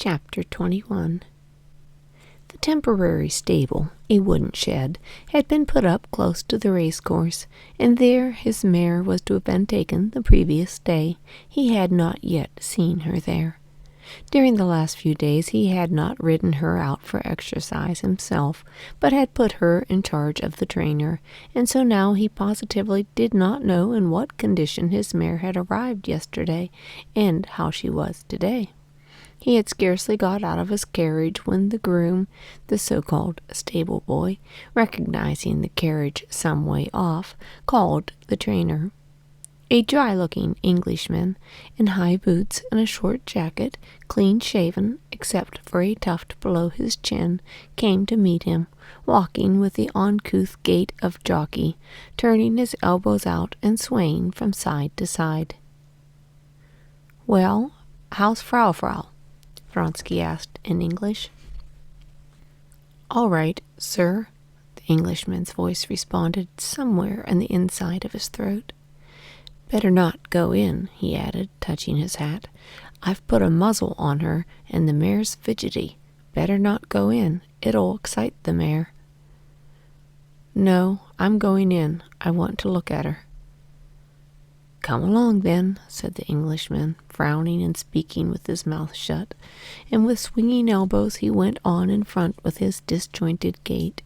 Chapter 21. The temporary stable, a wooden shed, had been put up close to the racecourse, and there his mare was to have been taken the previous day. He had not yet seen her there. During the last few days he had not ridden her out for exercise himself, but had put her in charge of the trainer, and so now he positively did not know in what condition his mare had arrived yesterday, and how she was today. He had scarcely got out of his carriage when the groom, the so-called stable boy, recognizing the carriage some way off, called the trainer. A dry-looking Englishman, in high boots and a short jacket, clean-shaven, except for a tuft below his chin, came to meet him, walking with the uncouth gait of jockey, turning his elbows out and swaying from side to side. "Well, how's Frau?" Vronsky asked in English. "All right, sir," the Englishman's voice responded somewhere in the inside of his throat. "Better not go in," he added, touching his hat. "I've put a muzzle on her, and the mare's fidgety. Better not go in. It'll excite the mare." "No, I'm going in. I want to look at her." "Come along, then," said the Englishman, frowning and speaking with his mouth shut, and with swinging elbows he went on in front with his disjointed gait.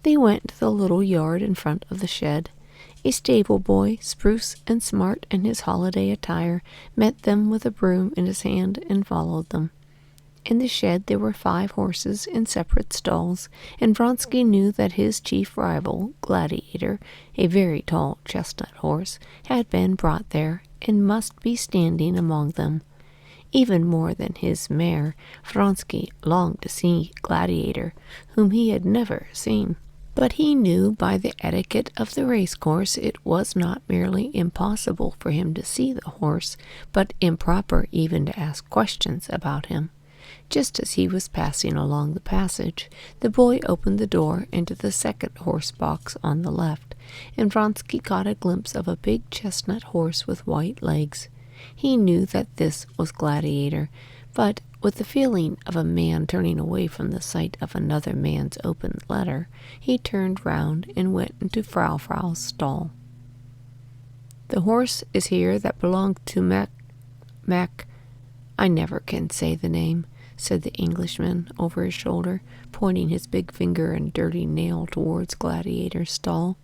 They went to the little yard in front of the shed. A stable boy, spruce and smart in his holiday attire, met them with a broom in his hand and followed them. In the shed there were 5 horses in separate stalls, and Vronsky knew that his chief rival, Gladiator, a very tall chestnut horse, had been brought there, and must be standing among them. Even more than his mare, Vronsky longed to see Gladiator, whom he had never seen. But he knew by the etiquette of the racecourse it was not merely impossible for him to see the horse, but improper even to ask questions about him. Just as he was passing along the passage, the boy opened the door into the second horse box on the left, and Vronsky caught a glimpse of a big chestnut horse with white legs. He knew that this was Gladiator, but with the feeling of a man turning away from the sight of another man's open letter, he turned round and went into Frau's stall. "The horse is here that belonged to Mac, I never can say the name," said the Englishman over his shoulder, pointing his big finger and dirty nail towards Gladiator's stall.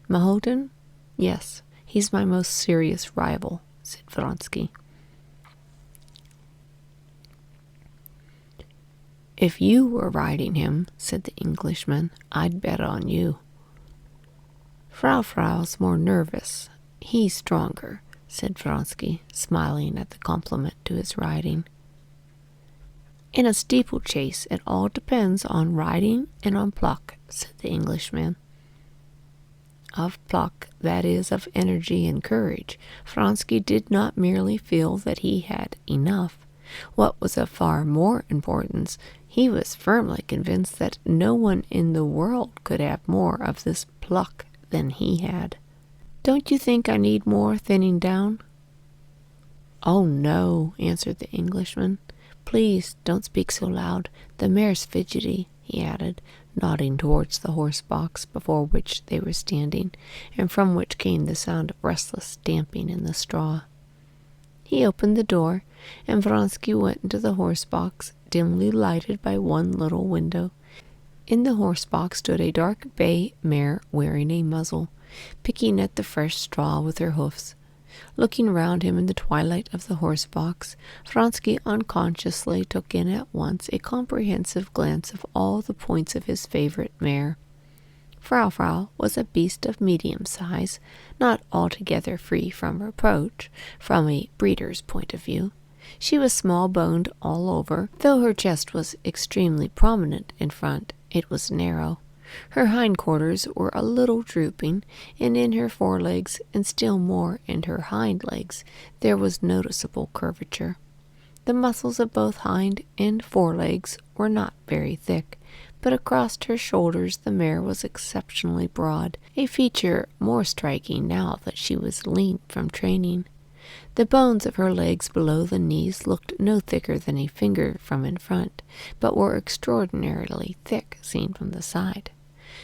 "Mahotin? Yes, he's my most serious rival," said Vronsky. "If you were riding him," said the Englishman, "I'd bet on you." Frau's more nervous. He's stronger," said Vronsky, smiling at the compliment to his riding. "In a steeplechase it all depends on riding and on pluck," said the Englishman. Of pluck, that is, of energy and courage, Vronsky did not merely feel that he had enough. What was of far more importance, he was firmly convinced that no one in the world could have more of this pluck than he had. "Don't you think I need more thinning down?" "Oh, no," answered the Englishman. "Please don't speak so loud. The mare's fidgety," he added, nodding towards the horse box before which they were standing, and from which came the sound of restless stamping in the straw. He opened the door, and Vronsky went into the horse box, dimly lighted by one little window. In the horse box stood a dark bay mare wearing a muzzle, picking at the fresh straw with her hoofs. Looking round him in the twilight of the horse box, Vronsky unconsciously took in at once a comprehensive glance of all the points of his favorite mare. Frau was a beast of medium size, not altogether free from reproach, from a breeder's point of view. She was small-boned all over, though her chest was extremely prominent in front. It was narrow. Her hindquarters were a little drooping, and in her forelegs, and still more in her hind legs, there was noticeable curvature. The muscles of both hind and forelegs were not very thick, but across her shoulders the mare was exceptionally broad, a feature more striking now that she was lean from training. The bones of her legs below the knees looked no thicker than a finger from in front, but were extraordinarily thick seen from the side.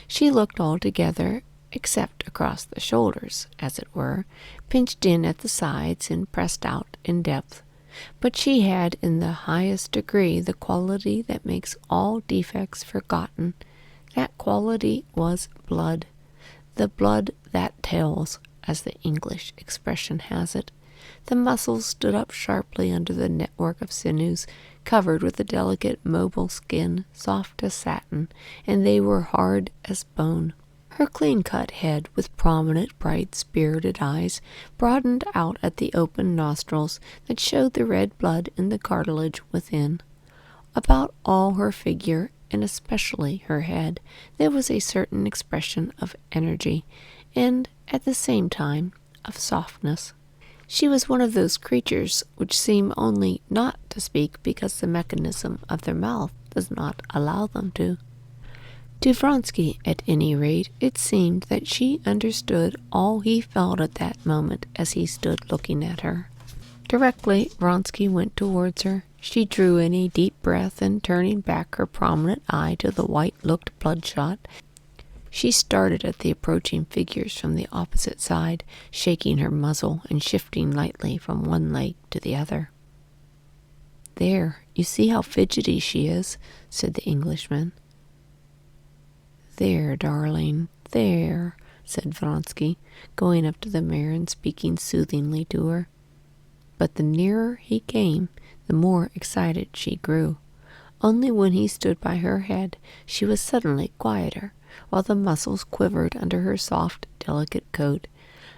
She looked altogether, except across the shoulders, as it were, pinched in at the sides and pressed out in depth. But she had in the highest degree the quality that makes all defects forgotten. That quality was blood. The blood that tells, as the English expression has it. The muscles stood up sharply under the network of sinews, covered with a delicate mobile skin, soft as satin, and they were hard as bone. Her clean-cut head, with prominent, bright, spirited eyes, broadened out at the open nostrils that showed the red blood in the cartilage within. About all her figure, and especially her head, there was a certain expression of energy, and, at the same time, of softness. She was one of those creatures which seem only not to speak because the mechanism of their mouth does not allow them to. To Vronsky, at any rate, it seemed that she understood all he felt at that moment as he stood looking at her. Directly Vronsky went towards her, she drew in a deep breath, and turning back her prominent eye to the white looked bloodshot, she started at the approaching figures from the opposite side, shaking her muzzle and shifting lightly from one leg to the other. "There, you see how fidgety she is," said the Englishman. "There, darling, there," said Vronsky, going up to the mare and speaking soothingly to her. But the nearer he came, the more excited she grew. Only when he stood by her head, she was suddenly quieter, while the muscles quivered under her soft, delicate coat.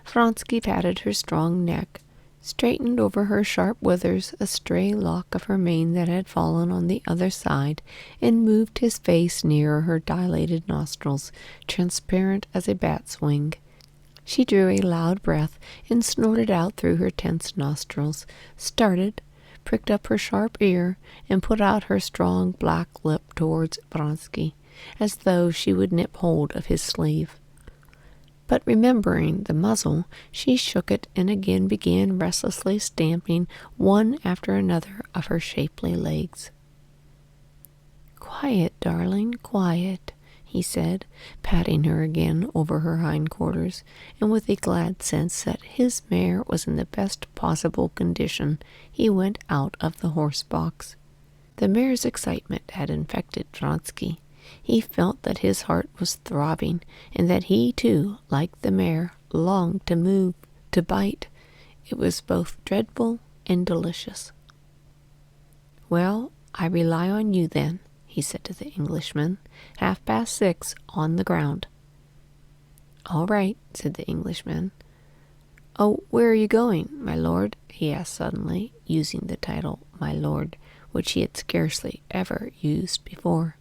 Vronsky patted her strong neck, straightened over her sharp withers a stray lock of her mane that had fallen on the other side, and moved his face nearer her dilated nostrils, transparent as a bat's wing. She drew a loud breath and snorted out through her tense nostrils, started, pricked up her sharp ear, and put out her strong black lip towards Vronsky, as though she would nip hold of his sleeve. But remembering the muzzle, she shook it and again began restlessly stamping one after another of her shapely legs. "Quiet, darling, quiet," he said, patting her again over her hindquarters, and with a glad sense that his mare was in the best possible condition, he went out of the horse-box. The mare's excitement had infected Vronsky. He felt that his heart was throbbing, and that he, too, like the mare, longed to move, to bite. It was both dreadful and delicious. "Well, I rely on you, then," he said to the Englishman. 6:30 on the ground." "All right," said the Englishman. "Oh, where are you going, my lord?" he asked suddenly, using the title "my lord," which he had scarcely ever used before.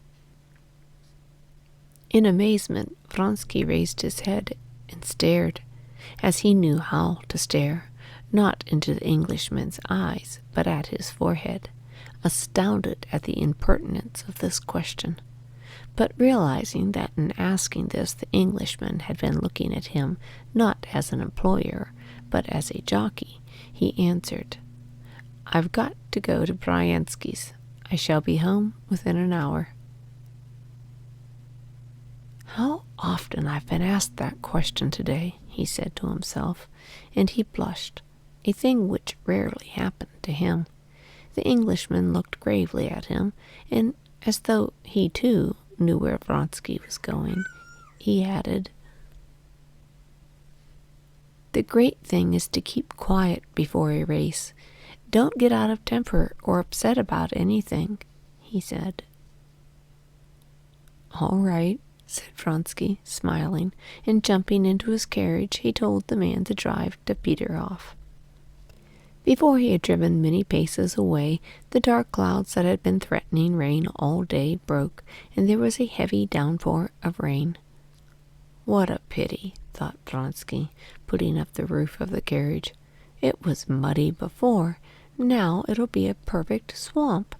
In amazement, Vronsky raised his head and stared, as he knew how to stare, not into the Englishman's eyes, but at his forehead, astounded at the impertinence of this question. But realizing that in asking this the Englishman had been looking at him not as an employer, but as a jockey, he answered, "I've got to go to Bryansky's. I shall be home within an hour." "How often I've been asked that question today," he said to himself, and he blushed, a thing which rarely happened to him. The Englishman looked gravely at him, and as though he, too, knew where Vronsky was going, he added, "The great thing is to keep quiet before a race. Don't get out of temper or upset about anything," he said. "All right," said Vronsky, smiling, and jumping into his carriage, he told the man to drive to Peterhof. Before he had driven many paces away, the dark clouds that had been threatening rain all day broke, and there was a heavy downpour of rain. "What a pity," thought Vronsky, putting up the roof of the carriage. "It was muddy before, now it'll be a perfect swamp."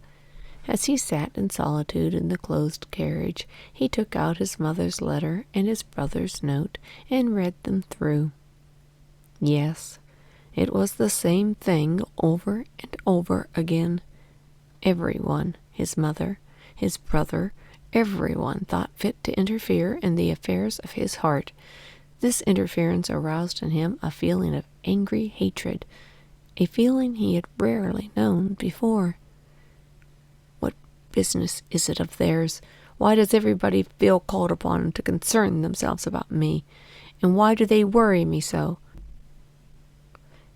As he sat in solitude in the closed carriage, he took out his mother's letter and his brother's note and read them through. Yes, It was the same thing over and over again. Everyone, his mother, his brother, everyone thought fit to interfere in the affairs of his heart. This interference aroused in him a feeling of angry hatred, a feeling he had rarely known before. What business is it of theirs? Why does everybody feel called upon to concern themselves about me? And why do they worry me so?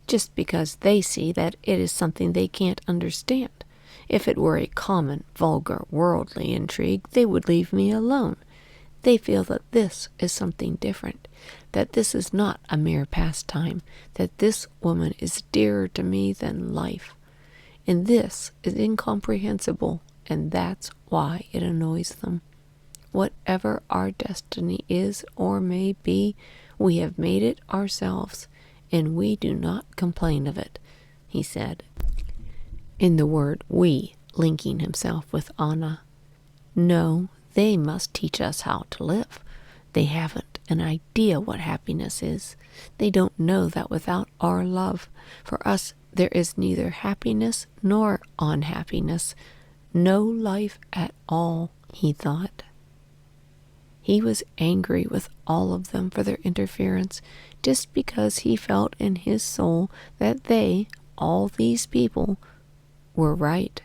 Just because they see that it is something they can't understand. If it were a common, vulgar, worldly intrigue, they would leave me alone. They feel that this is something different, that this is not a mere pastime, that this woman is dearer to me than life. And this is incomprehensible, and that's why it annoys them. Whatever our destiny is or may be, we have made it ourselves, and we do not complain of it, he said, in the word we, linking himself with Anna. No, they must teach us how to live. They haven't an idea what happiness is. They don't know that without our love, for us there is neither happiness nor unhappiness, no life at all, he thought. He was angry with all of them for their interference, just because he felt in his soul that they, all these people, were right.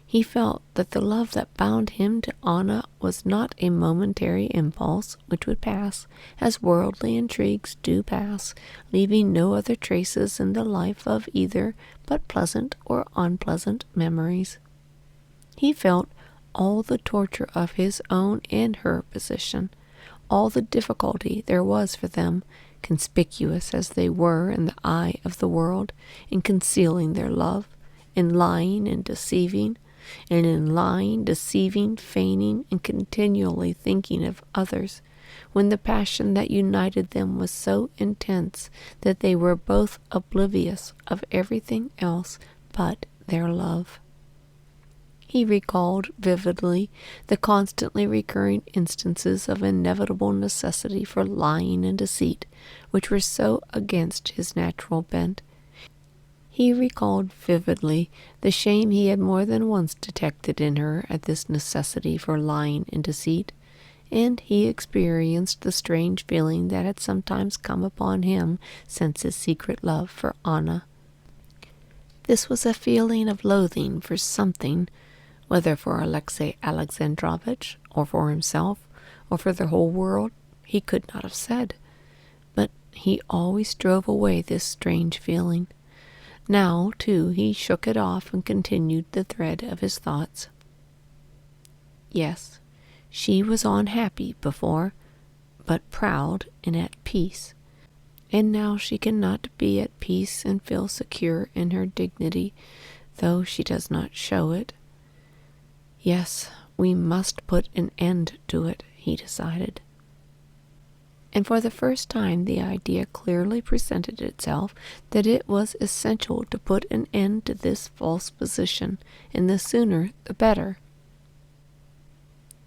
He felt that the love that bound him to Anna was not a momentary impulse which would pass, as worldly intrigues do pass, leaving no other traces in the life of either but pleasant or unpleasant memories. He felt all the torture of his own and her position, all the difficulty there was for them, conspicuous as they were in the eye of the world, in concealing their love, in lying and deceiving, and in lying, deceiving, feigning, and continually thinking of others, when the passion that united them was so intense that they were both oblivious of everything else but their love. He recalled vividly the constantly recurring instances of inevitable necessity for lying and deceit, which were so against his natural bent. He recalled vividly the shame he had more than once detected in her at this necessity for lying and deceit, and he experienced the strange feeling that had sometimes come upon him since his secret love for Anna. This was a feeling of loathing for something, whether for Alexey Alexandrovitch, or for himself, or for the whole world, he could not have said. But he always drove away this strange feeling. Now, too, he shook it off and continued the thread of his thoughts. Yes, she was unhappy before, but proud and at peace. And now she cannot be at peace and feel secure in her dignity, though she does not show it. Yes, we must put an end to it, he decided. And for the first time the idea clearly presented itself that it was essential to put an end to this false position, and the sooner the better.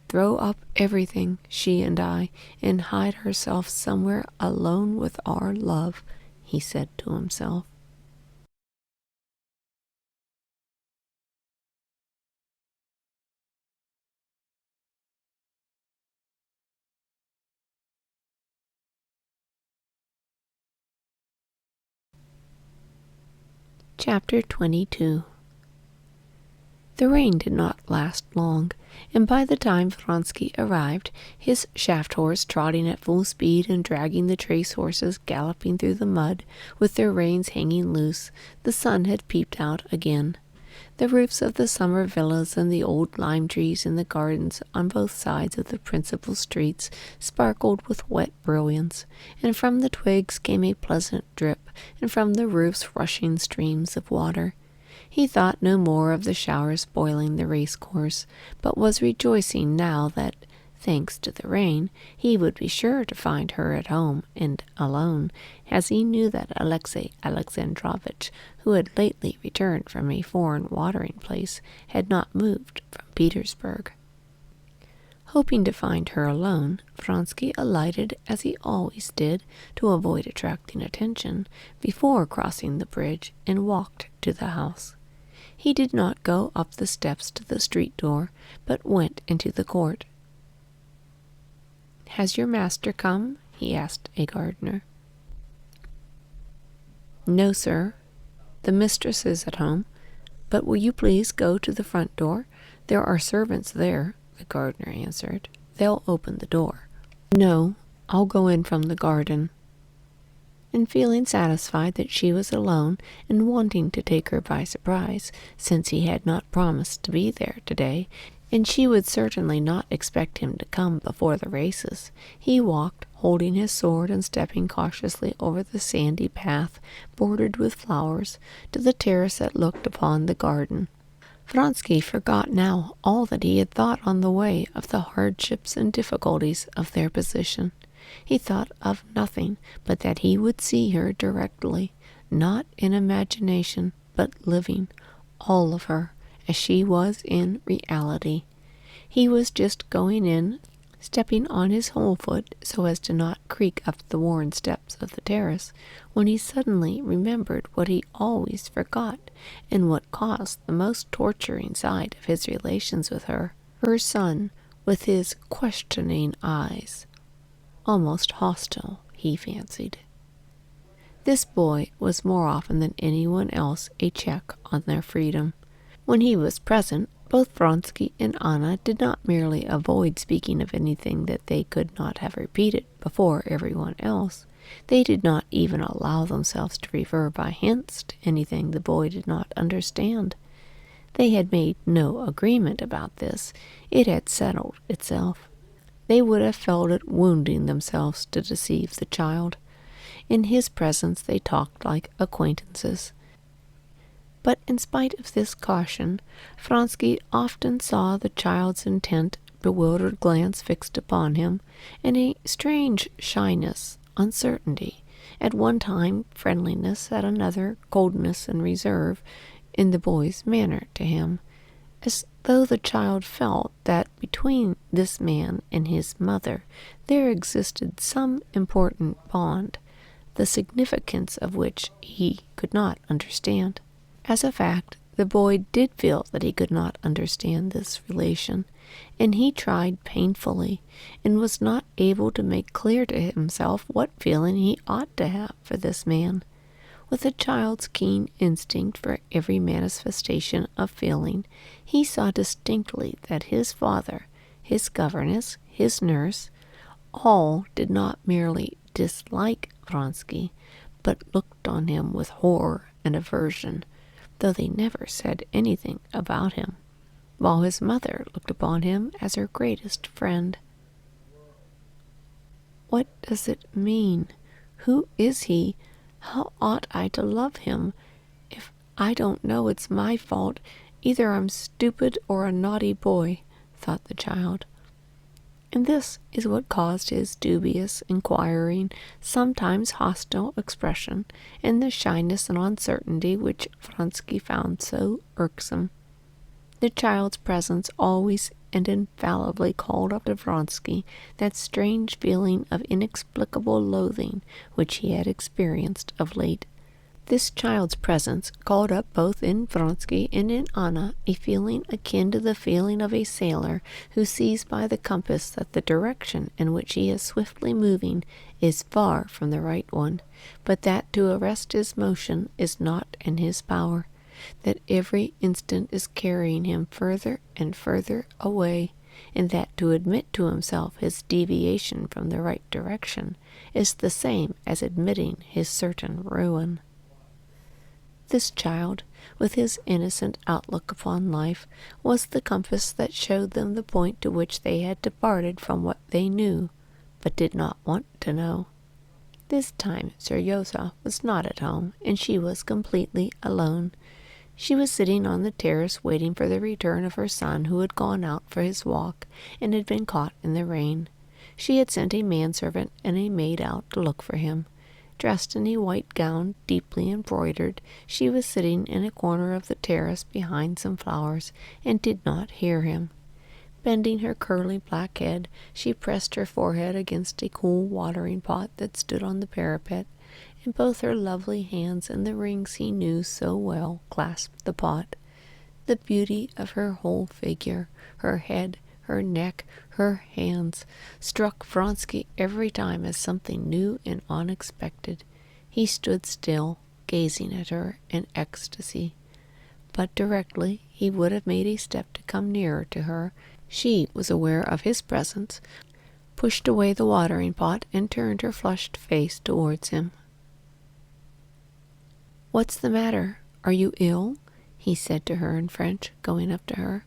Throw up everything, she and I, and hide ourselves somewhere alone with our love, he said to himself. Chapter 22. The rain did not last long, and by the time Vronsky arrived, his shaft horse trotting at full speed and dragging the trace horses galloping through the mud, with their reins hanging loose, the sun had peeped out again. The roofs of the summer villas and the old lime trees in the gardens on both sides of the principal streets sparkled with wet brilliance, and from the twigs came a pleasant drip, and from the roofs rushing streams of water. He thought no more of the shower spoiling the race-course, but was rejoicing now that, thanks to the rain, he would be sure to find her at home and alone, as he knew that Alexey Alexandrovitch, who had lately returned from a foreign watering place, had not moved from Petersburg. Hoping to find her alone, Vronsky alighted as he always did to avoid attracting attention before crossing the bridge and walked to the house. He did not go up the steps to the street door, but went into the court. "Has your master come?" he asked a gardener. "No, sir. The mistress is at home, but will you please go to the front door? There are servants there," the gardener answered. "They'll open the door." "No, I'll go in from the garden." And feeling satisfied that she was alone and wanting to take her by surprise, since he had not promised to be there today, and she would certainly not expect him to come before the races, he walked, holding his sword and stepping cautiously over the sandy path bordered with flowers, to the terrace that looked upon the garden. Vronsky forgot now all that he had thought on the way of the hardships and difficulties of their position. He thought of nothing but that he would see her directly, not in imagination, but living, all of her, as she was in reality. He was just going in, stepping on his whole foot so as to not creak up the worn steps of the terrace, when he suddenly remembered what he always forgot, and what caused the most torturing side of his relations with her, her son, with his questioning eyes. Almost hostile, he fancied. This boy was more often than anyone else a check on their freedom. When he was present, both Vronsky and Anna did not merely avoid speaking of anything that they could not have repeated before everyone else. They did not even allow themselves to refer by hints to anything the boy did not understand. They had made no agreement about this. It had settled itself. They would have felt it wounding themselves to deceive the child. In his presence they talked like acquaintances. But in spite of this caution, Vronsky often saw the child's intent, bewildered glance fixed upon him, and a strange shyness, uncertainty, at one time friendliness, at another coldness and reserve, in the boy's manner to him, as though the child felt that between this man and his mother there existed some important bond, the significance of which he could not understand. As a fact, the boy did feel that he could not understand this relation, and he tried painfully, and was not able to make clear to himself what feeling he ought to have for this man. With a child's keen instinct for every manifestation of feeling, he saw distinctly that his father, his governess, his nurse, all did not merely dislike Vronsky, but looked on him with horror and aversion, though they never said anything about him, while his mother looked upon him as her greatest friend. What does it mean? Who is he? How ought I to love him? If I don't know it's my fault, either I'm stupid or a naughty boy, thought the child. And this is what caused his dubious, inquiring, sometimes hostile expression, and the shyness and uncertainty which Vronsky found so irksome. The child's presence always and infallibly called up to Vronsky that strange feeling of inexplicable loathing which he had experienced of late. This child's presence called up both in Vronsky and in Anna a feeling akin to the feeling of a sailor who sees by the compass that the direction in which he is swiftly moving is far from the right one, but that to arrest his motion is not in his power, that every instant is carrying him further and further away, and that to admit to himself his deviation from the right direction is the same as admitting his certain ruin. This child, with his innocent outlook upon life, was the compass that showed them the point to which they had departed from what they knew, but did not want to know. This time Seryozha was not at home, and she was completely alone. She was sitting on the terrace waiting for the return of her son, who had gone out for his walk and had been caught in the rain. She had sent a manservant and a maid out to look for him. Dressed in a white gown, deeply embroidered, she was sitting in a corner of the terrace behind some flowers, and did not hear him. Bending her curly black head, she pressed her forehead against a cool watering pot that stood on the parapet, and both her lovely hands and the rings he knew so well clasped the pot. The beauty of her whole figure, her head, her neck, her hands, struck Vronsky every time as something new and unexpected. He stood still, gazing at her in ecstasy. But directly he would have made a step to come nearer to her, she was aware of his presence, pushed away the watering pot, and turned her flushed face towards him. "What's the matter? Are you ill?" he said to her in French, going up to her.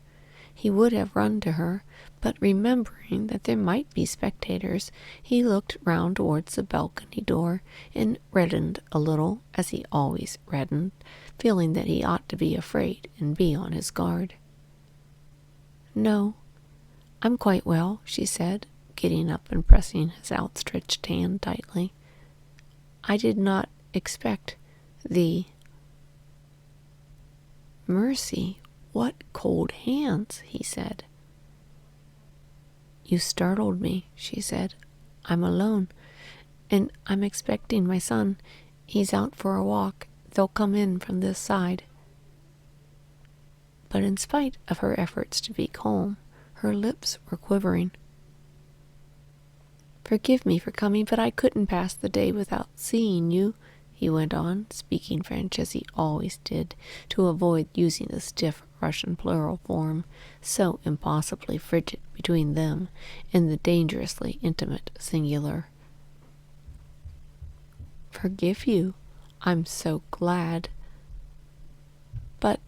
He would have run to her, but remembering that there might be spectators, he looked round towards the balcony door, and reddened a little, as he always reddened, feeling that he ought to be afraid and be on his guard. "No, I'm quite well," she said, getting up and pressing his outstretched hand tightly. "I did not expect thee." "Mercy, what cold hands," he said. "You startled me," she said. "I'm alone, and I'm expecting my son. He's out for a walk. They'll come in from this side." But in spite of her efforts to be calm, her lips were quivering. "Forgive me for coming, but I couldn't pass the day without seeing you," he went on, speaking French as he always did, to avoid using the stiff Russian plural form, so impossibly frigid between them, and the dangerously intimate singular. "Forgive you? I'm so glad." "But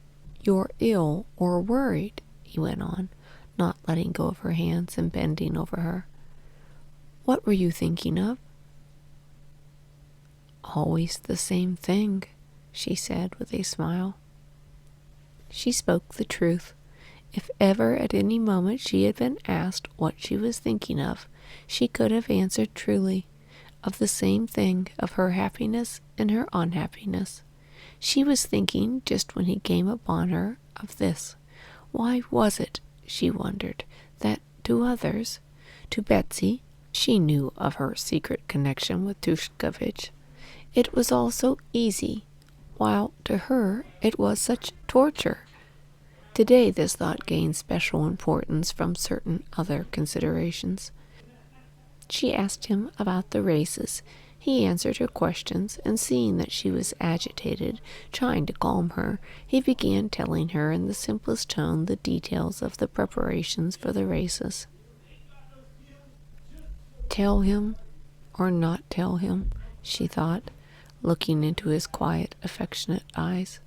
you're ill or worried," he went on, not letting go of her hands and bending over her. "What were you thinking of?" "Always the same thing," she said with a smile. She spoke the truth. If ever at any moment she had been asked what she was thinking of, she could have answered truly, of the same thing, of her happiness and her unhappiness. She was thinking, just when he came upon her, of this. Why was it, she wondered, that to others, to Betsy, she knew of her secret connection with Tushkevich, it was all so easy, while to her it was such torture? Today this thought gained special importance from certain other considerations. She asked him about the races. He answered her questions, and seeing that she was agitated, trying to calm her, he began telling her in the simplest tone the details of the preparations for the races. Tell him or not tell him, she thought, looking into his quiet, affectionate eyes.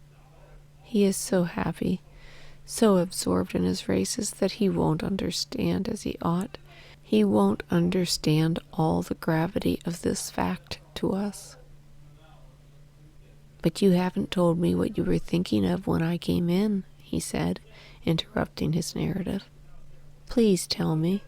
He is so happy, so absorbed in his races that he won't understand as he ought. He won't understand all the gravity of this fact to us. "But you haven't told me what you were thinking of when I came in," he said, interrupting his narrative. "Please tell me."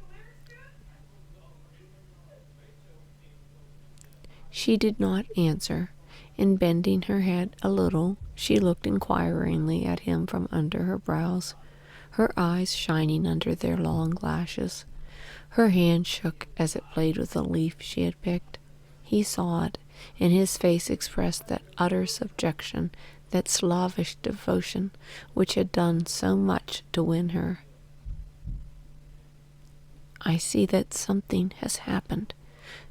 She did not answer, and bending her head a little, she looked inquiringly at him from under her brows, her eyes shining under their long lashes. Her hand shook as it played with a leaf she had picked. He saw it, and his face expressed that utter subjection, that slavish devotion, which had done so much to win her. "I see that something has happened.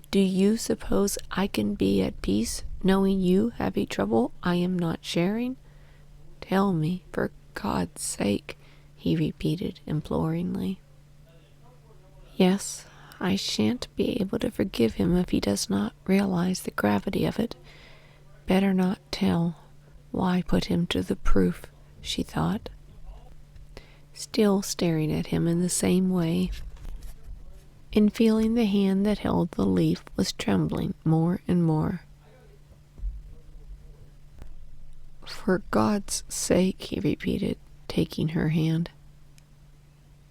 Do you suppose I can be at peace, knowing you have a trouble I am not sharing? Tell me, for God's sake," he repeated imploringly. "Yes, I shan't be able to forgive him if he does not realize the gravity of it. Better not tell. Why put him to the proof?" she thought, still staring at him in the same way, and feeling the hand that held the leaf was trembling more and more. "For God's sake," he repeated, taking her hand.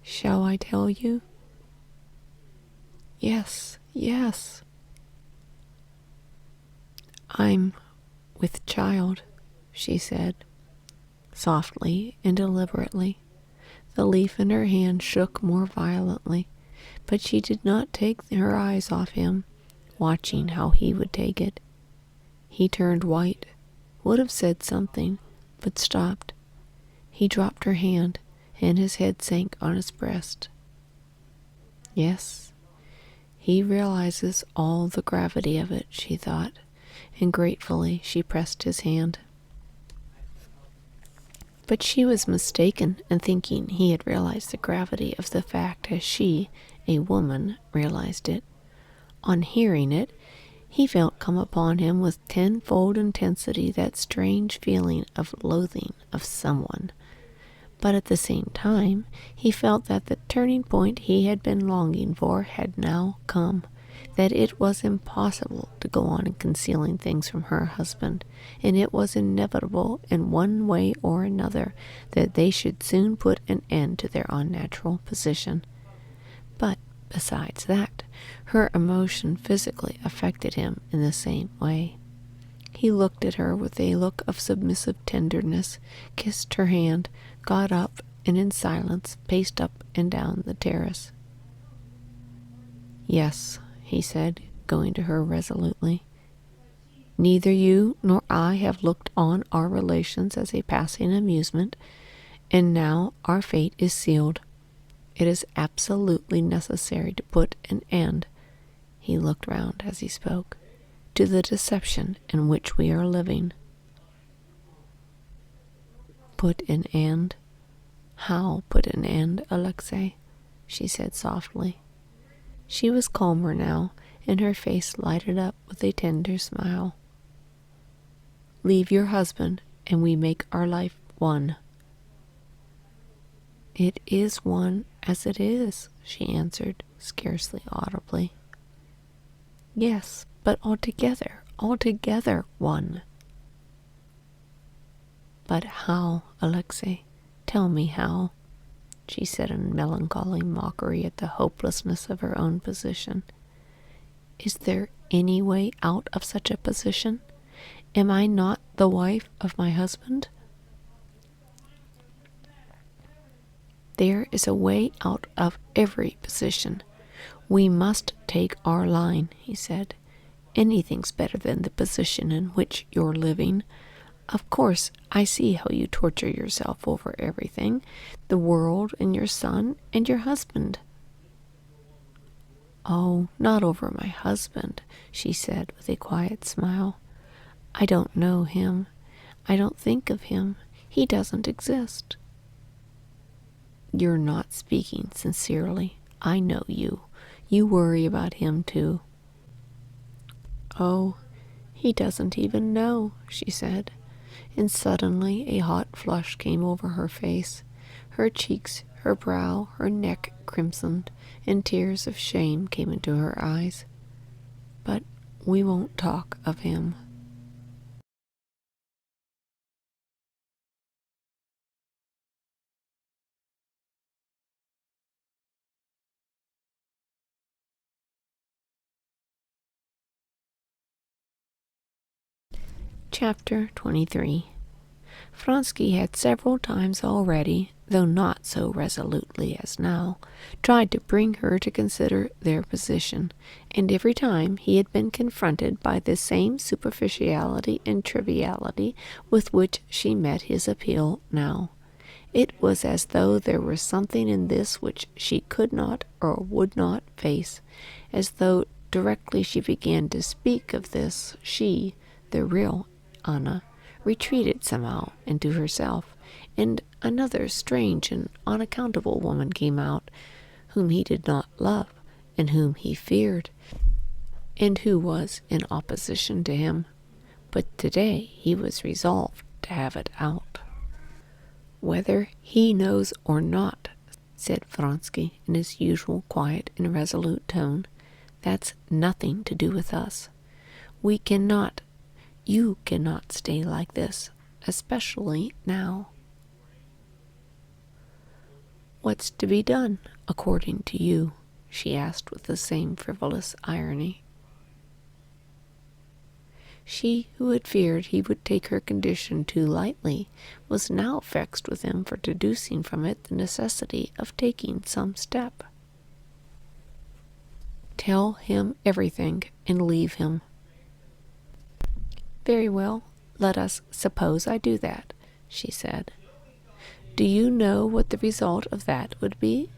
"Shall I tell you?" "Yes, yes." "I'm with child," she said, softly and deliberately. The leaf in her hand shook more violently, but she did not take her eyes off him, watching how he would take it. He turned white, would have said something, but stopped. He dropped her hand, and his head sank on his breast. Yes, he realizes all the gravity of it, she thought, and gratefully she pressed his hand. But she was mistaken in thinking he had realized the gravity of the fact as she, a woman, realized it. On hearing it, he felt come upon him with tenfold intensity that strange feeling of loathing of someone. But at the same time, he felt that the turning point he had been longing for had now come, that it was impossible to go on concealing things from her husband, and it was inevitable in one way or another that they should soon put an end to their unnatural position. But besides that, her emotion physically affected him in the same way. He looked at her with a look of submissive tenderness, kissed her hand, got up, and in silence paced up and down the terrace. "Yes," he said, going to her resolutely. "Neither you nor I have looked on our relations as a passing amusement, and now our fate is sealed. It is absolutely necessary to put an end," he looked round as he spoke, "to the deception in which we are living." "Put an end? How put an end, Alexei?" she said softly. She was calmer now, and her face lighted up with a tender smile. "Leave your husband, and we make our life one." "It is one as it is," she answered, scarcely audibly. "Yes, but altogether one." "But how, Alexei? Tell me how," she said in melancholy mockery at the hopelessness of her own position. "Is there any way out of such a position? Am I not the wife of my husband?" "There is a way out of every position. We must take our line," he said. "Anything's better than the position in which you're living. Of course, I see how you torture yourself over everything, the world and your son and your husband." "Oh, not over my husband," she said with a quiet smile. "I don't know him. I don't think of him. He doesn't exist." "You're not speaking sincerely. I know you. You worry about him too." "Oh, he doesn't even know," she said, and suddenly a hot flush came over her face. Her cheeks, her brow, her neck crimsoned, and tears of shame came into her eyes. "But we won't talk of him." Chapter 23. Vronsky had several times already, though not so resolutely as now, tried to bring her to consider their position, and every time he had been confronted by the same superficiality and triviality with which she met his appeal now. It was as though there were something in this which she could not or would not face, as though directly she began to speak of this, she, the real Anna, retreated somehow into herself, and another strange and unaccountable woman came out, whom he did not love, and whom he feared, and who was in opposition to him. But today he was resolved to have it out. "Whether he knows or not," said Vronsky in his usual quiet and resolute tone, "that's nothing to do with us. You cannot stay like this, especially now." "What's to be done, according to you?" she asked with the same frivolous irony. She, who had feared he would take her condition too lightly, was now vexed with him for deducing from it the necessity of taking some step. Tell him everything and leave him. Very well, let us suppose I do that, she said. Do you know what the result of that would be?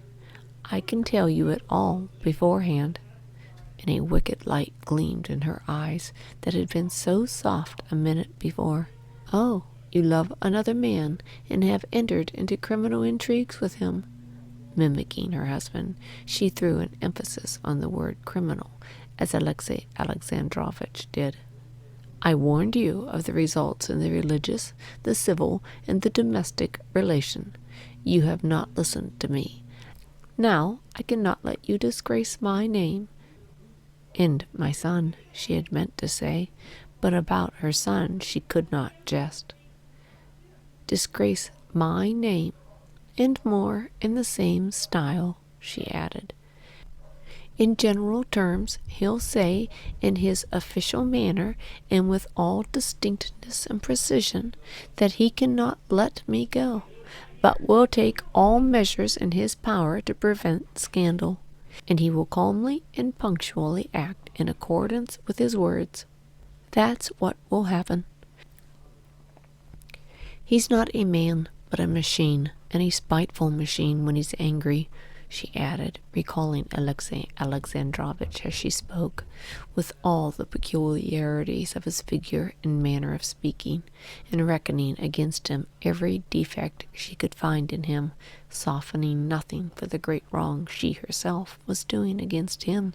I can tell you it all beforehand. And a wicked light gleamed in her eyes that had been so soft a minute before. Oh, you love another man and have entered into criminal intrigues with him. Mimicking her husband, she threw an emphasis on the word criminal, as Alexey Alexandrovitch did. I warned you of the results in the religious, the civil, and the domestic relation. You have not listened to me. Now I cannot let you disgrace my name. And my son, she had meant to say, but about her son she could not jest. Disgrace my name, and more in the same style, she added. In general terms, he'll say in his official manner and with all distinctness and precision that he cannot let me go, but will take all measures in his power to prevent scandal. And he will calmly and punctually act in accordance with his words. That's what will happen. He's not a man, but a machine, and a spiteful machine when he's angry, she added, recalling Alexey Alexandrovitch as she spoke, with all the peculiarities of his figure and manner of speaking, and reckoning against him every defect she could find in him, softening nothing for the great wrong she herself was doing against him.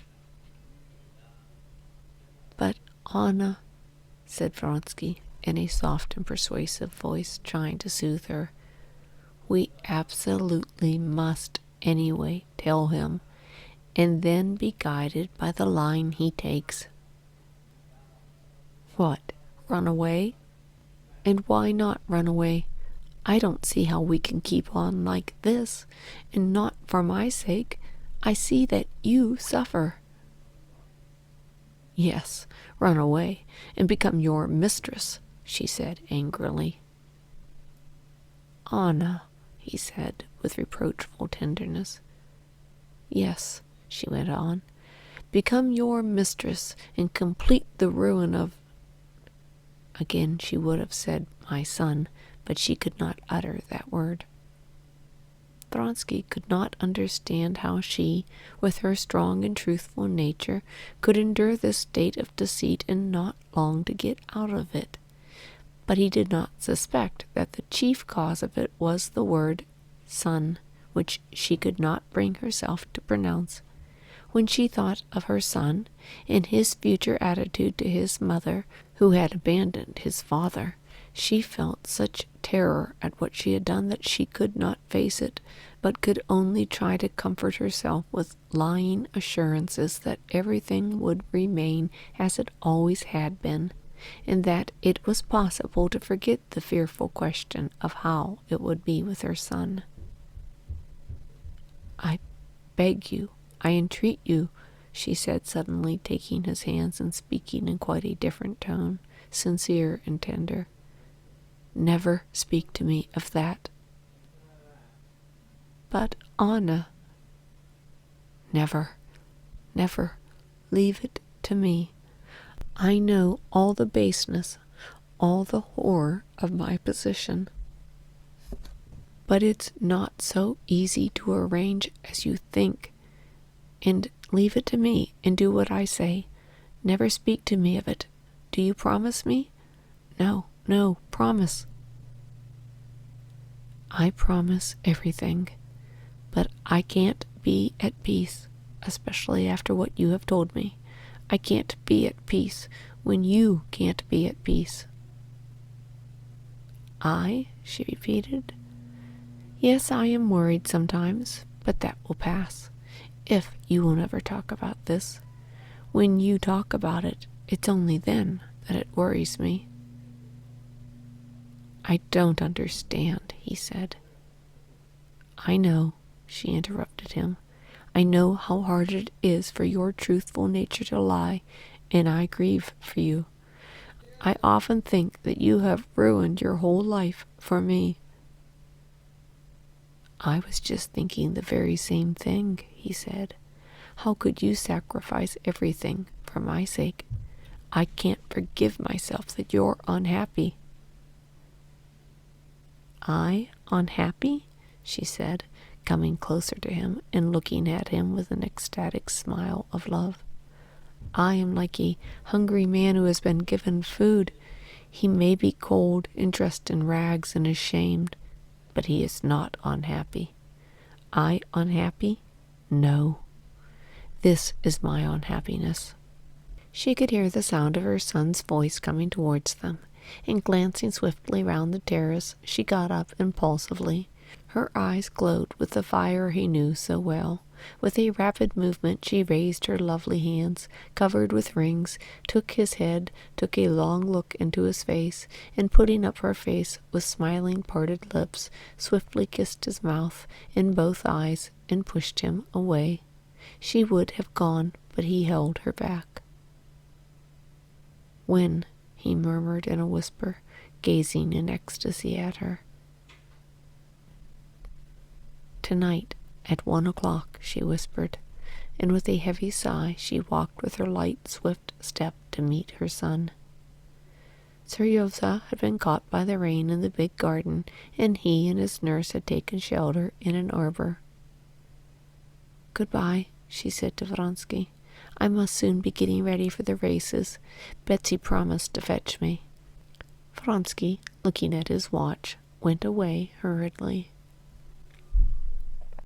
But Anna, said Vronsky, in a soft and persuasive voice, trying to soothe her, we absolutely must anyway tell him, and then be guided by the line he takes. What, run away? And why not run away? I don't see how we can keep on like this, and not for my sake. I see that you suffer. Yes, run away, and become your mistress, she said angrily. Anna, he said with reproachful tenderness. Yes, she went on, become your mistress and complete the ruin of... Again she would have said my son, but she could not utter that word. Vronsky could not understand how she, with her strong and truthful nature, could endure this state of deceit and not long to get out of it. But he did not suspect that the chief cause of it was the word son, which she could not bring herself to pronounce. When she thought of her son, and his future attitude to his mother, who had abandoned his father, she felt such terror at what she had done that she could not face it, but could only try to comfort herself with lying assurances that everything would remain as it always had been, and that it was possible to forget the fearful question of how it would be with her son. I beg you, I entreat you, she said suddenly, taking his hands and speaking in quite a different tone, sincere and tender. Never speak to me of that. But Anna, never, never, leave it to me. I know all the baseness, all the horror of my position. But it's not so easy to arrange as you think. And leave it to me and do what I say. Never speak to me of it. Do you promise me? No, no, promise. I promise everything, but I can't be at peace, especially after what you have told me. I can't be at peace when you can't be at peace. I? She repeated. Yes, I am worried sometimes, but that will pass, if you will never talk about this. When you talk about it, it's only then that it worries me. I don't understand, he said. I know, she interrupted him. I know how hard it is for your truthful nature to lie, and I grieve for you. I often think that you have ruined your whole life for me." "I was just thinking the very same thing," he said. "How could you sacrifice everything for my sake? I can't forgive myself that you're unhappy." "I unhappy?" she said, coming closer to him and looking at him with an ecstatic smile of love. "I am like a hungry man who has been given food. He may be cold and dressed in rags and ashamed, but he is not unhappy. I unhappy? No. This is my unhappiness." She could hear the sound of her son's voice coming towards them, and glancing swiftly round the terrace, she got up impulsively. Her eyes glowed with the fire he knew so well. With a rapid movement she raised her lovely hands, covered with rings, took his head, took a long look into his face, and putting up her face with smiling parted lips, swiftly kissed his mouth and both eyes, and pushed him away. She would have gone, but he held her back. "When?" he murmured in a whisper, gazing in ecstasy at her. "Tonight, at 1 o'clock, she whispered, and with a heavy sigh she walked with her light, swift step to meet her son. Seryozha had been caught by the rain in the big garden, and he and his nurse had taken shelter in an arbor. "Goodbye," she said to Vronsky. "I must soon be getting ready for the races. Betsy promised to fetch me." Vronsky, looking at his watch, went away hurriedly.